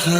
Bienvenue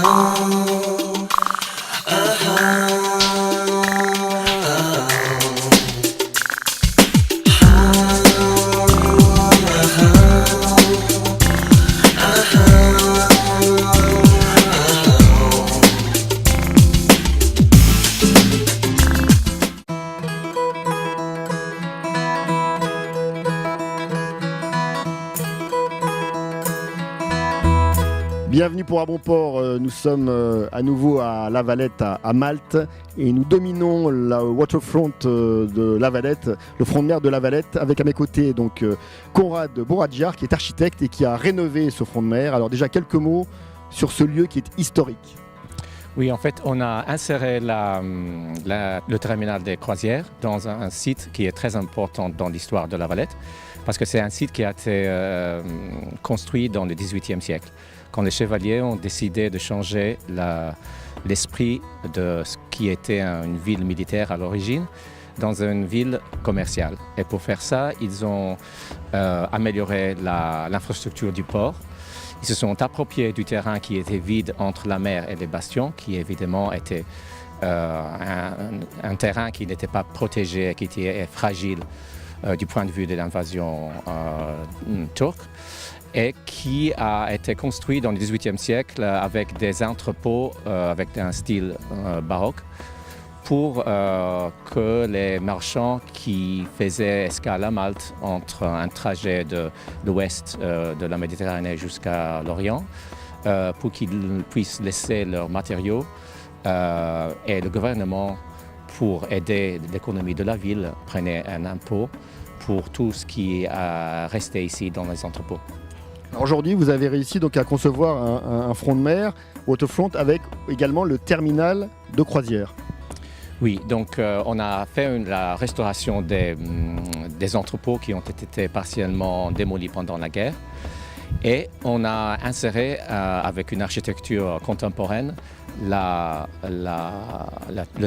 pour À Bon Port, nous sommes à nouveau à La Valette, à Malte, et nous dominons la waterfront de La Valette, le front de mer de La Valette, avec à mes côtés donc Conrad Bouradiar, qui est architecte et qui a rénové ce front de mer. Alors déjà quelques mots sur ce lieu qui est historique. Oui, en fait, on a inséré le terminal des croisières dans un site qui est très important dans l'histoire de La Valette, parce que c'est un site qui a été construit dans le XVIIIe siècle, quand les chevaliers ont décidé de changer l'esprit de ce qui était une ville militaire à l'origine dans une ville commerciale. Et pour faire ça, ils ont amélioré l'infrastructure du port. Ils se sont appropriés du terrain qui était vide entre la mer et les bastions, qui évidemment était un terrain qui n'était pas protégé, qui était fragile du point de vue de l'invasion turque, et qui a été construit dans le XVIIIe siècle avec des entrepôts avec un style baroque pour que les marchands qui faisaient escale à Malte entre un trajet de l'ouest de la Méditerranée jusqu'à l'Orient, pour qu'ils puissent laisser leurs matériaux, et le gouvernement, pour aider l'économie de la ville, prenait un impôt pour tout ce qui est resté ici dans les entrepôts. Aujourd'hui, vous avez réussi donc à concevoir un front de mer, waterfront, avec également le terminal de croisière. Oui, donc on a fait la restauration des entrepôts qui ont été partiellement démolis pendant la guerre, et on a inséré avec une architecture contemporaine le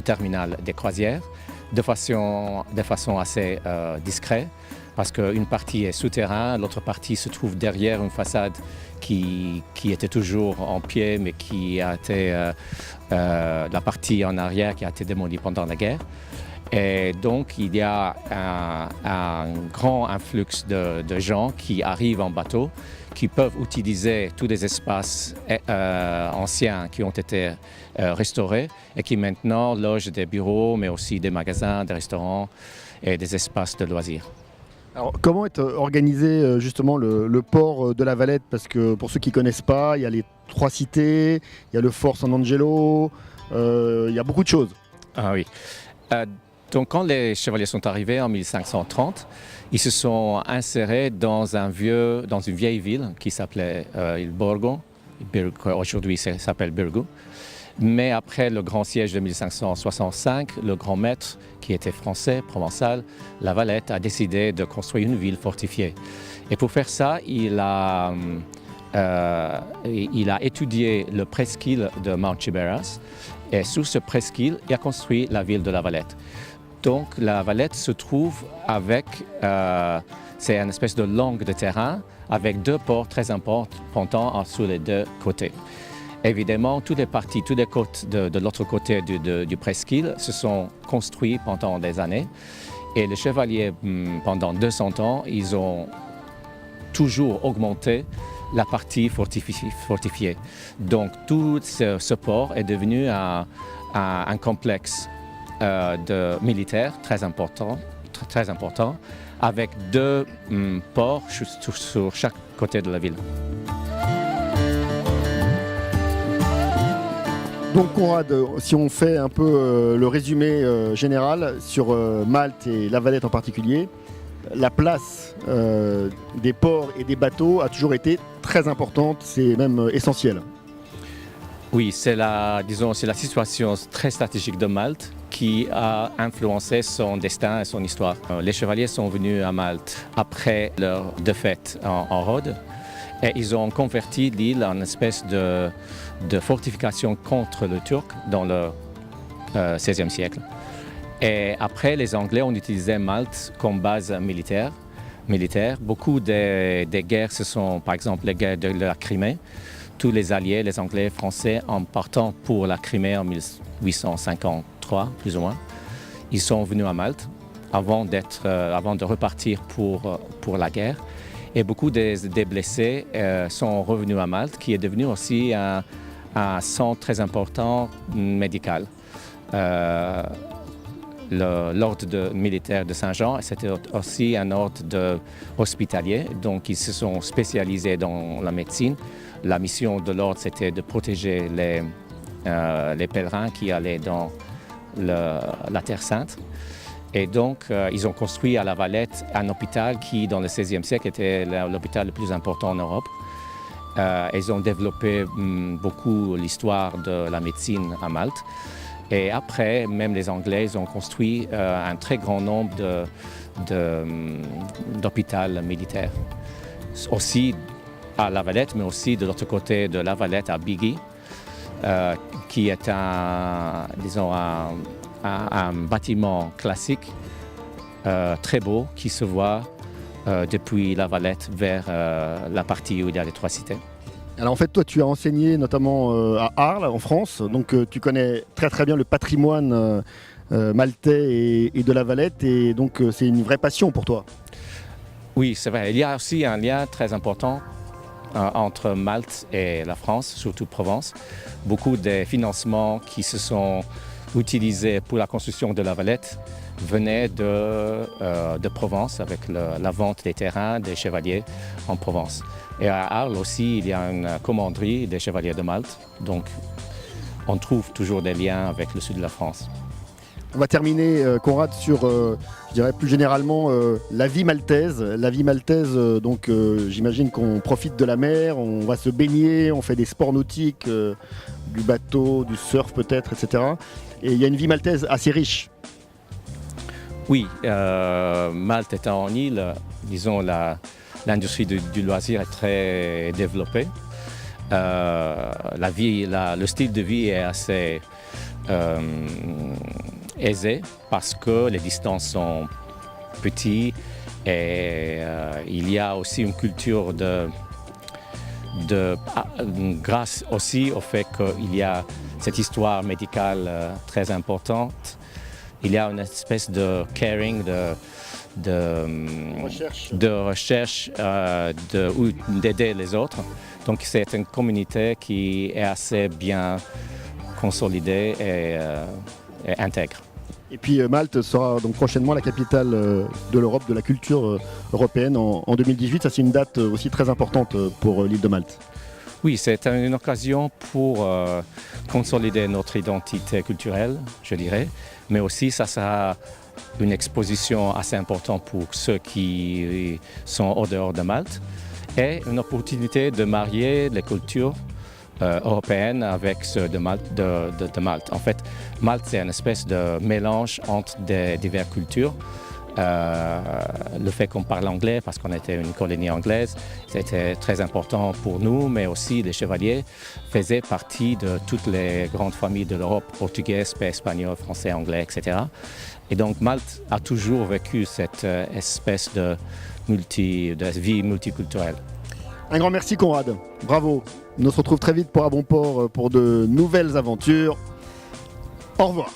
terminal des croisières de façon assez discrète, parce qu'une partie est souterrain, l'autre partie se trouve derrière une façade qui était toujours en pied, mais qui a été la partie en arrière qui a été démolie pendant la guerre. Et donc il y a un grand influx de gens qui arrivent en bateau, qui peuvent utiliser tous les espaces anciens qui ont été restaurés et qui maintenant logent des bureaux, mais aussi des magasins, des restaurants et des espaces de loisirs. Alors, comment est organisé justement le port de La Valette? Parce que pour ceux qui ne connaissent pas, il y a les 3 cités, il y a le fort San Angelo, il y a beaucoup de choses. Ah oui. Donc quand les chevaliers sont arrivés en 1530, ils se sont insérés dans une vieille ville qui s'appelait Il Borgo, aujourd'hui ça s'appelle Birgu. Mais après le grand siège de 1565, le grand maître, qui était français, provençal, La Valette, a décidé de construire une ville fortifiée. Et pour faire ça, il a étudié le presqu'île de Mount Chiberas, et sur ce presqu'île, il a construit la ville de La Valette. Donc La Valette se trouve avec, c'est une espèce de langue de terrain avec 2 ports très importants sur les 2 côtés. Évidemment, toutes les côtes de l'autre côté du presqu'île se sont construites pendant des années, et les chevaliers, pendant 200 ans, ils ont toujours augmenté la partie fortifiée. Donc tout ce port est devenu un complexe militaire très important, avec 2 ports sur chaque côté de la ville. Donc Conrad, si on fait un peu le résumé général sur Malte et La Valette en particulier, la place des ports et des bateaux a toujours été très importante, c'est même essentiel. Oui, c'est la situation très stratégique de Malte qui a influencé son destin et son histoire. Les chevaliers sont venus à Malte après leur défaite en Rhodes, et ils ont converti l'île en une espèce de fortification contre le Turc dans le XVIe siècle. Et après, les Anglais ont utilisé Malte comme base militaire. Beaucoup des guerres, ce sont par exemple les guerres de la Crimée, tous les alliés, les Anglais, Français, en partant pour la Crimée en 1853, plus ou moins, ils sont venus à Malte avant de repartir pour la guerre. Et beaucoup des blessés sont revenus à Malte, qui est devenu aussi un centre très important médical. L'ordre militaire de Saint-Jean, c'était aussi un ordre hospitalier, donc ils se sont spécialisés dans la médecine. La mission de l'ordre, c'était de protéger les pèlerins qui allaient dans la Terre Sainte. Et donc, ils ont construit à La Valette un hôpital qui, dans le XVIe siècle, était l'hôpital le plus important en Europe. Ils ont développé beaucoup l'histoire de la médecine à Malte. Et après, même les Anglais, ils ont construit un très grand nombre d'hôpitaux militaires. Aussi à La Valette, mais aussi de l'autre côté de La Valette, à Biggy, qui est un bâtiment classique, très beau, qui se voit depuis La Valette vers la partie où il y a les trois cités. Alors en fait, toi, tu as enseigné notamment à Arles, en France, donc tu connais très très bien le patrimoine maltais et de La Valette, et donc c'est une vraie passion pour toi. Oui, c'est vrai. Il y a aussi un lien très important entre Malte et la France, surtout Provence. Beaucoup des financements qui se sont utilisés pour la construction de La Valette venaient de Provence, avec la vente des terrains des chevaliers en Provence. Et à Arles aussi, il y a une commanderie des chevaliers de Malte, donc on trouve toujours des liens avec le sud de la France. On va terminer, Conrad, sur, je dirais plus généralement, la vie maltaise. La vie maltaise, donc j'imagine qu'on profite de la mer, on va se baigner, on fait des sports nautiques, du bateau, du surf peut-être, etc. Et il y a une vie maltaise assez riche. Oui, Malte étant en île, disons, l'industrie du loisir est très développée. Le style de vie est assez aisé parce que les distances sont petites et il y a aussi une culture grâce aussi au fait qu'il y a cette histoire médicale très importante. Il y a une espèce de caring, de recherche d'aider les autres. Donc c'est une communauté qui est assez bien consolidée et intègre. Et puis Malte sera donc prochainement la capitale de l'Europe, de la culture européenne en 2018. Ça, c'est une date aussi très importante pour l'île de Malte. Oui, c'est une occasion pour consolider notre identité culturelle, je dirais, mais aussi ça sera une exposition assez importante pour ceux qui sont au dehors de Malte et une opportunité de marier les cultures européennes avec ceux de Malte. En fait, Malte, c'est une espèce de mélange entre diverses cultures. Le fait qu'on parle anglais, parce qu'on était une colonie anglaise, c'était très important pour nous, mais aussi les chevaliers faisaient partie de toutes les grandes familles de l'Europe, portugais, espagnol, français, anglais, etc. Et donc Malte a toujours vécu cette espèce de vie multiculturelle. Un grand merci, Conrad. Bravo. On se retrouve très vite pour À Bon Port pour de nouvelles aventures. Au revoir.